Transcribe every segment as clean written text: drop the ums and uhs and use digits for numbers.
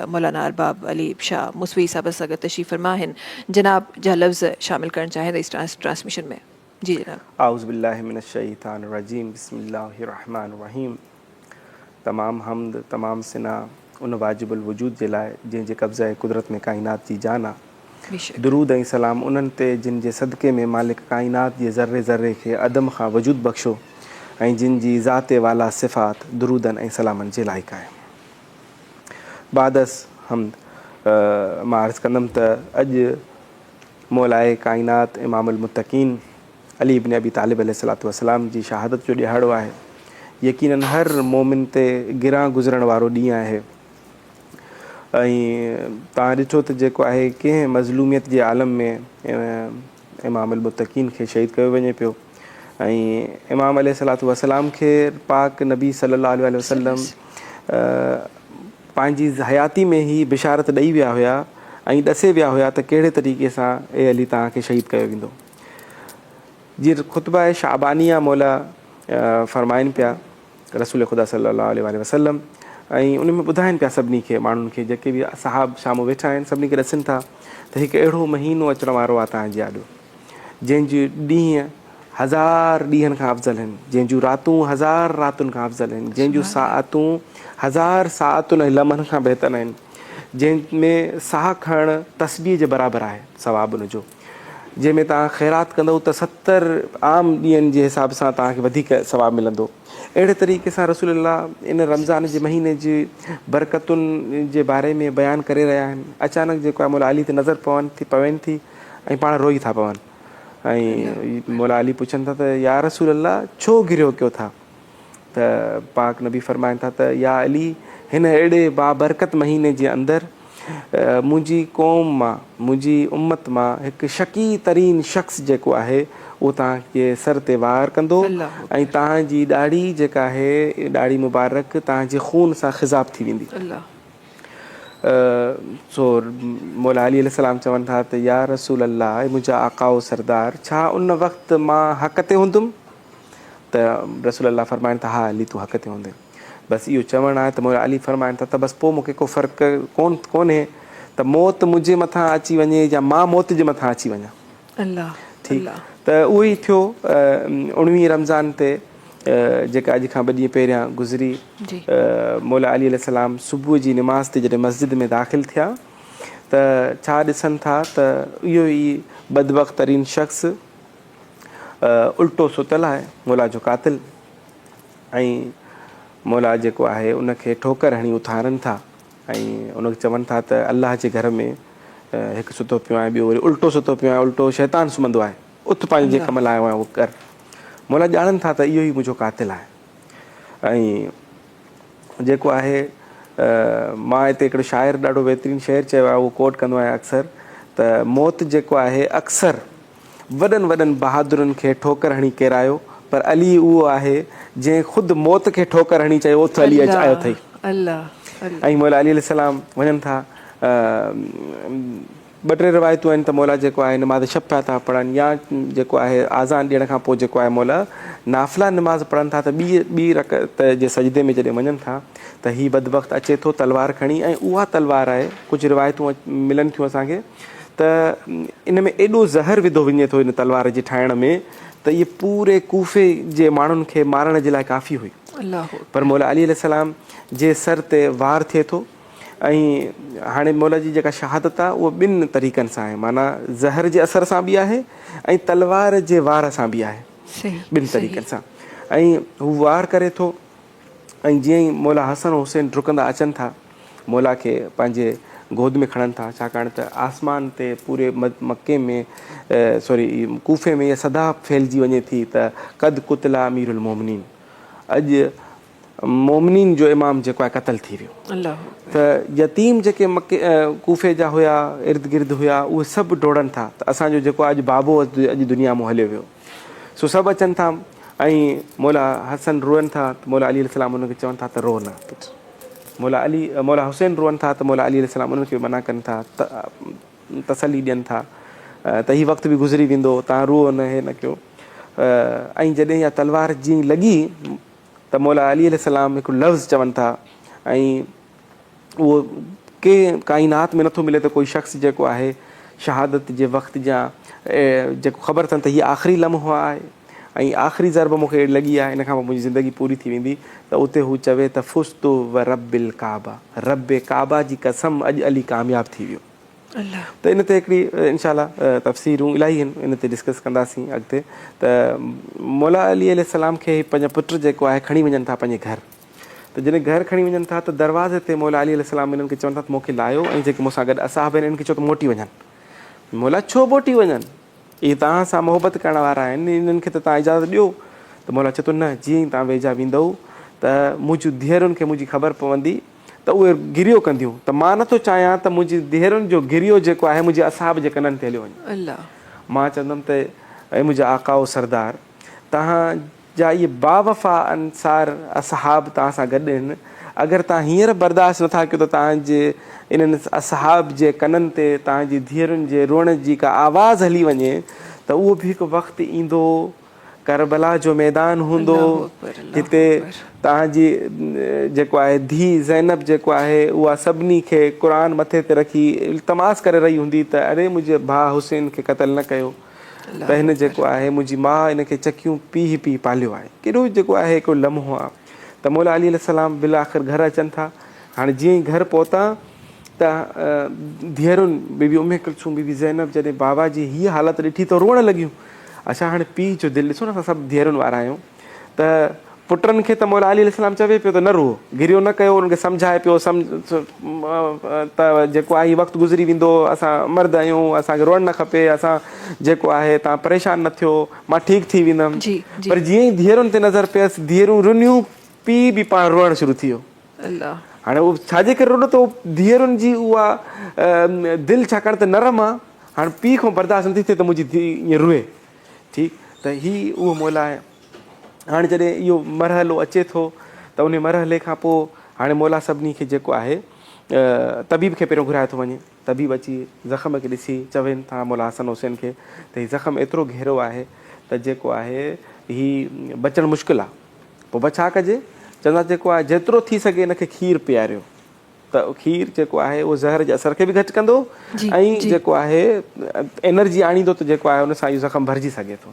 मौलाना अरबाब अली शाह मुसवी साहब सां गॾु तशरीफ़ फरमा आहिनि। जनाब जा लफ्ज़ शामिल करणु चाहें त इस ट्रांसमिशन में। जी जनाब। आउज़ु बिल्लाहि मिनश शैतानिर रजीम, बिस्मिल्लाहिर रहमानिर रहीम। तमाम हमद, तमाम सिना उन वाजिबुल वजूद जे लाइ जंहिंजे कब्ज़े कुदरत में काइनात जी जान आहे। बेशक। दुरूद ऐं सलाम उन्हनि ते जिन जे सदक़े में मालिक काइनात जे ज़र्रे ज़र्रे खे अदम खां वजूद बख़्शो ऐं जिन जी ज़ाते वाला सिफ़ात दुरूदनि ऐं सलामनि जे लाइक़ आहे। बादस हमद मां अर्ज़ु कंदुमि त अॼु मौलाए काइनात इमामुल मुत्तक़ीन अली इब्न अबी तालिब अलैहिस्सलातु वस्सलाम जी शहादत जो ॾिहाड़ो आहे। यकीनन हर मोमिन ते गिरां गुज़रण वारो ॾींहुं आहे। ऐं तव्हां ॾिठो त जेको आहे कंहिं मज़लूमियत जे आलम में इमामुल मुत्तक़ीन खे शहीद कयो वञे पियो। ऐं इमाम अलैहिस्सलातु वस्सलाम खे पाक नबी सल्लल्लाहु अलैहि वसल्लम पंहिंजी हयाती में ई बिशारत ॾेई विया हुया ऐं ॾसे विया हुया त कहिड़े तरीक़े सां ए अली तव्हांखे शहीद कयो वेंदो। जीअं ख़ुतबा शाबानिया मौला फ़रमाइनि पिया रसूल ख़ुदा सल्लल्लाहु अलैहि वसल्लम, ऐं उन में ॿुधाइनि पिया सभिनी खे, माण्हुनि खे जेके बि सहाब साम्हूं वेठा आहिनि सभिनी खे ॾसनि था त हिकु अहिड़ो महीनो अचण वारो आहे तव्हांजे आॾो जंहिंजूं ॾींहं हज़ार ॾींहंनि खां अफ़ज़ल आहिनि, जंहिंजूं रातूं हज़ार रातुनि खां अफ़ज़ल आहिनि, जंहिंजूं साअतूं हज़ार साअतुनि ऐं लम्हनि खां बहितर आहिनि, जंहिंमें साह खणणु तस्बीह जे बराबरि आहे सवाबु उन जो, जंहिंमें तव्हां ख़ैरात कंदव त 70 आम ॾींहंनि जे हिसाब सां तव्हांखे वधीक सवाबु मिलंदो। अहिड़े तरीक़े सां रसूलुल्लाह इन रमज़ान जे महीने जी बरकतुनि जे बारे में बयानु करे रहिया आहिनि। अचानक जेको आहे मौला अली ते नज़र पवनि थी ऐं पाण रोई था पवनि। ऐं मौला अली पुछनि था त या रसूलुल्लाह छो गिरियो कयो था? त पाक नबी फ़रमाइनि था त या अली हिन अहिड़े बाबरकत महीने जे अंदरि मुंहिंजी क़ौम मां, मुंहिंजी उम्मत मां हिकु शकी तरीन शख़्स जेको आहे उहो तव्हांखे सर ते वार कंदो ऐं तव्हांजी ॾाढ़ी जेका आहे ॾाढ़ी मुबारक तव्हांजे खून सां ख़िज़ाब थी वेंदी। सो मौला अली अलैहिस्सलाम चवनि था त या रसूल अल्लाह, मुंहिंजा आकाओ सरदार, छा उन वक़्तु मां हक़ ते हूंदुमि? त रसूल अल्लाह फ़रमाइनि था हा अली तूं हक़ ते हूंदे। बसि इहो चवणु आहे त मौला अली फ़रमाइनि था त बसि पोइ मूंखे को फ़र्क़ु कोन्हे त मौत मुंहिंजे मथां अची वञे या मां मौत जे मथां अची वञा। ठीकु, त उहो ई थियो 19 रमज़ान ते जेका अॼु खां 2 ॾींहं पहिरियां गुज़री। मौला अली अलैहिस्सलाम सुबुह जी निमाज़ ते जॾहिं मस्जिद में दाख़िल थिया त छा ॾिसनि था त इहो ई बदबख़्त तरीन शख़्स उल्टो सुतल आहे, मौला जो कातिल, ऐं मौला जेको आहे उनखे ठोकर हणी उथारनि था ऐं उनखे चवनि था त अलाह जे घर में हिकु सुतो पियो आहे, ॿियो वरी उल्टो सुतो पियो आहे, उल्टो शैतान सुम्हंदो आहे, उथ पंहिंजे कम लाइ आयो आहे उहो कर। मौला ॼाणनि था त इहो ई मुंहिंजो कातिल आहे। ऐं जेको आहे मां हिते हिकिड़ो शाइर ॾाढो बहितरीनु शेर चयो आहे, उहो कोट कंदो आहियां अक्सर, त मौत जेको आहे अक्सर वॾनि वॾनि बहादुरनि खे ठोकर हणी केरायो, पर अली उहो आहे जंहिं ख़ुदि मौत खे ठोकर हणी चयो उथ अली आयो अथई। ऐं मौला अली अलैहिस्सलाम वञनि था, 2-3 रिवायतूं आहिनि त मौला जेको आहे नमाज़ शब पिया था पढ़नि या जेको आहे आज़ान ॾियण खां पोइ जेको आहे मौला नाफ़िला नमाज़ पढ़नि था त ॿी रकअत जे सजदे में जॾहिं वञनि था त हीअ बदबख़्त अचे थो तलवार खणी, ऐं उहा तलवार आहे, कुझु रिवायतूं मिलनि थियूं असांखे त इन में एॾो ज़हर विधो वञे थो इन तलवार जे ठाहिण में त इहे पूरे कूफ़े जे माण्हुनि खे मारण जे लाइ काफ़ी हुई। पर मौला अली अलैहिस्सलाम जे सर ते वार थिए थो। ऐं हाणे मौला जी जेका शहादत आहे उहा 2 तरीक़नि सां आहे, माना ज़हर जे असर सां बि आहे ऐं तलवार जे वार सां बि आहे, 2 तरीक़नि सां। ऐं हू वार करे थो ऐं जीअं ई मौला हसन हुसैन डुकंदा अचनि था मौला खे पंहिंजे गोद में खणनि था, छाकाणि त आसमान ते पूरे मके में कूफ़े में इहा सदा फैलिजी वञे थी त क़द कुतला अमीरुल मोमिनीन, अॼु मोमिनीन जो इमाम जेको आहे क़तल थी वियो। त यतीम जेके मके कूफ़े जा हुया इर्द गिर्द हुया उहे सभु डोड़नि था त असांजो जेको आहे अॼु बाबो अॼु दुनिया मां हलियो वियो। सो सभु अचनि था ऐं मौला हसन रोअनि था त मौला अली अलैहिस्सलाम उनखे चवनि था त रो न पुटु। मौला हुसैन रोअनि था त मौला अली अलैहिस्सलाम उनखे मना कनि था, तसली ॾियनि था त हीउ वक़्तु बि गुज़री वेंदो, तव्हां रुओ न, हे न कयो। ऐं जॾहिं इहा तलवार जीअं लॻी त मौला अली अलैहिस्सलाम हिकु लफ़्ज़ चवनि था ऐं उहो के काइनात में नथो मिले त कोई शख़्स जेको आहे शहादत जे वक़्त जा जेको ख़बर अथनि त हीअ आख़िरी लम्हो आहे ऐं आख़िरी ज़रब मूंखे लॻी आहे, इन खां पोइ मुंहिंजी ज़िंदगी पूरी थी वेंदी, त उते हू चवे त फुस्तु व रबिल काबा, रब काबा जी कसम अॼु अली कामयाबु थी वियो। अल्लाह। त इन ते हिकिड़ी इनशाला तफ़सीरूं इलाही आहिनि, इन ते डिस्कस कंदासीं अॻिते। त मौला अली अलैहिस्सलाम खे पंहिंजा पुट जेको आहे खणी वञनि था पंहिंजे घर, त जॾहिं घर खणी वञनि था त दरवाज़े ते मौला अली अलैहिस्सलाम इन्हनि खे चवनि था त मूंखे लाहियो, ऐं जेके मूंसां गॾु असहाब आहिनि इन्हनि खे चओ त मोटी वञनि। मौला छो मोटी वञनि, इहे तव्हां सां मोहबत करण वारा आहिनि, इन्हनि खे त तव्हां इजाज़त ॾियो। त मौला चए थो न, जीअं ई तव्हां वेझा वेंदव त मुंहिंजियूं धीअरुनि खे मुंहिंजी ख़बर पवंदी त उहे गिरियो कंदियूं, त मां नथो चाहियां त मुंहिंजी धीअरुनि जो गिरियो जेको आहे मुंहिंजे असहाब जे कननि ते हलियो वञे। अल्लाह। मां चवंदुमि त ऐं मुंहिंजा आकाओ सरदार, तव्हांजा इहे बावफ़ा अंसार असहाब तव्हां सां गॾु आहिनि, अगरि तव्हां हींअर बर्दाश्त नथा कयो त तव्हांजे इन्हनि असहाब जे कननि ते तव्हांजी धीअरुनि जे रोअण जी का आवाज़ु हली वञे त उहो बि हिकु वक़्तु ईंदो, करबला जो मैदान हूंदो, हिते तव्हांजी जेको आहे धीउ ज़ैनब जेको आहे उहा सभिनी खे क़ुर मथे ते रखी इल्तमास करे रही हूंदी त अरे मुंहिंजे भाउ हुसैन खे क़तलु न कयो, त हिन जेको आहे मुंहिंजी माउ इनखे चकियूं पीउ पीउ पालियो आहे। केॾो जेको आहे हिकिड़ो लम्हो आहे। त मौला अली अलैहिस्सलाम बिल आख़िर घर अचनि था। हाणे जीअं ई घर पहुता त धीअरुनि बीबी उम्मे कुलसूम, बीबी ज़ैनब जॾहिं बाबा जी हीअ हालत ॾिठी त रोअण लॻियूं। अच्छा, हाणे पीउ जो दिलि ॾिसो न, असां सभु धीअरुनि वारा आहियूं, त पुटनि खे त मौला अली अलैहिस्सलाम चवे पियो त न रो, गिरियो न कयो, उन्हनि खे सम्झाए पियो त जेको आहे हीउ वक़्तु गुज़री वेंदो, असां मर्द आहियूं, असांखे रोअणु न खपे, असां जेको आहे तव्हां परेशान न थियो, मां ठीकु थी वेंदुमि। पर जीअं ई धीअरुनि ते नज़र पियसि, धीअरूं रुनियूं, पीउ बि पाण रोअणु शुरू थी वियो। अल्लाह। हाणे उहो छाजे करे रोनो, त धीअरुनि जी उहा दिलि छाकाणि त नरम आहे, हाणे पीउ खां बर्दाश्त नथी थिए त मुंहिंजी धीउ ईअं रुए। ठीकु, त हीअ उहो मौला आहे। हाणे जॾहिं इहो मरहलो अचे थो त उन मरहले खां पोइ हाणे मौला सभिनी खे जेको आहे तबीब खे पहिरियों घुराए थो वञे। तबीब अची ज़ख़्म खे ॾिसी चवनि था मौला हसन हुसैन खे त हीउ ज़ख़्म एतिरो गहरो आहे त जेको आहे हीउ बचणु मुश्किल आहे। पोइ छा कजे, चवंदा जेको आहे जेतिरो थी सघे हिनखे खीरु पीआरियो, त खीरु जेको आहे उहो ज़हर जे असर खे बि घटि कंदो ऐं जेको आहे एनर्जी आणींदो, त जेको आहे उन सां इहो ज़ख़्म भरिजी सघे थो।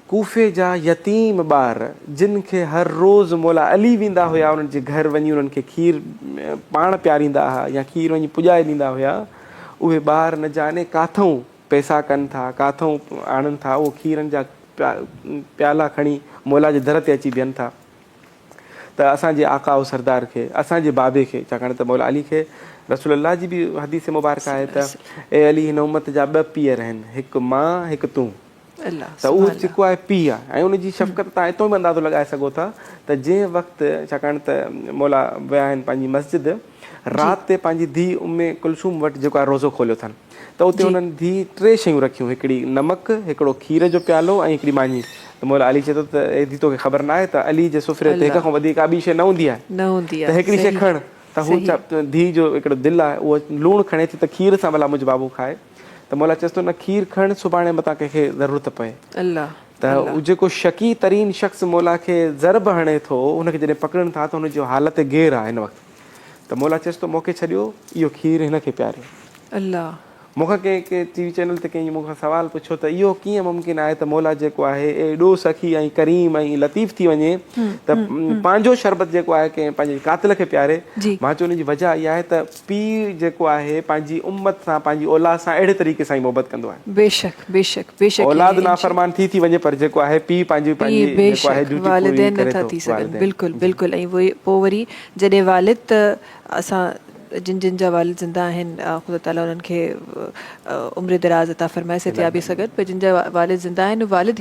कूफे जा यतीम ॿार जिन खे हर रोज़ु मौला अली वेंदा हुया, उन्हनि जे घर वञी उन्हनि खे खीरु पाण पीआरींदा हुआ या खीरु वञी पुॼाए ॾींदा हुया, उहे ॿार न जाने काथऊं पैसा कनि था, काथऊं आणनि था, उहो खीरनि जा प्याला खणी मौला जे दर ते अची बीहनि था। त असांजे आकाओ सरदार खे, असांजे बाबे खे, छाकाणि त मौला अली खे रसूल अल्लाह जी बि हदीस मुबारक आहे त ए अली हिन उम्मत जा 2 पीअर आहिनि, हिकु मां हिकु तूं। त उहो जेको आहे पीउ आहे ऐं उनजी शफ़क़त तव्हां हितां बि अंदाज़ो लॻाए सघो था त जंहिं वक़्तु, छाकाणि त मौला विया आहिनि पंहिंजी मस्जिद, राति ते पंहिंजी धीउ उम्मे कुलसूम वटि जेको आहे रोज़ो खोलियो अथनि, त उते हुननि धीउ 3 शयूं रखियूं, हिकिड़ी नमक, हिकिड़ो खीर जो प्यालो ऐं हिकिड़ी मानी। त मौला अली चए थो त एॾी तोखे ख़बर न आहे त अली जे सुफ़रे ते हिक खां वधीक का ॿी शइ न हूंदी आहे, त हिकिड़ी शइ खण। त हू धीउ जो हिकिड़ो दिलि आहे, उहो लूणु खणे थी त खीर सां भला मुंहिंजो बाबू खाए। त मौला चएसि थो न, खीर खण, सुभाणे मथां कंहिंखे ज़रूरत पए। त उहो जेको शकी तरीन शख़्स मौला खे ज़रब हणे थो, हुनखे जॾहिं पकड़नि था त हुनजो हालत गेर आहे हिन वक़्तु। त मौला चएसि थो मूंखे छॾियो, इहो खीर हिनखे पीआरियो। अल्लाह। मूंखां कंहिं टीवी चैनल ते कंहिं मूंखां सुवाल पुछियो त इहो कीअं मुमकिन आहे त मौला जेको आहे एॾो सखी ऐं करीम ऐं लतीफ़ थी वञे त पंहिंजो शरबत जेको आहे कंहिं पंहिंजे कातिल खे पीआरे। मां चयो उनजी वजह इहा आहे त पीउ जेको आहे पंहिंजी उम्मत सां, पंहिंजी औलाद सां अहिड़े तरीक़े सां ई मोहबत कंदो आहे। बेशक बेशक बेशक। औलाद नाफ़रमान थी वञे पर जेको आहे पीउ पंहिंजी जेको आहे ड्यूटी पूरी करे थो। बिल्कुलु बिल्कुलु। ऐं पोइ वरी जॾहिं वालिद, त असां जिन जिन जा वालिद ज़िंदा आहिनि, ख़ुदा ताला उन्हनि खे उम्र दराज़ अता फ़रमाए सिहतियाबी सगत, पर जिन जा वालिद ज़िंदा आहिनि, वालिद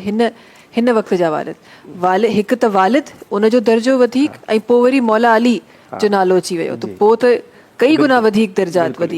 हिन वक़्त जा वालिद, हिकु त वालिद उनजो दर्जो वधीक, ऐं पोइ वरी मौला अली जो नालो अची वियो, त पोइ त कई गुना वधीक दर्जात वधीक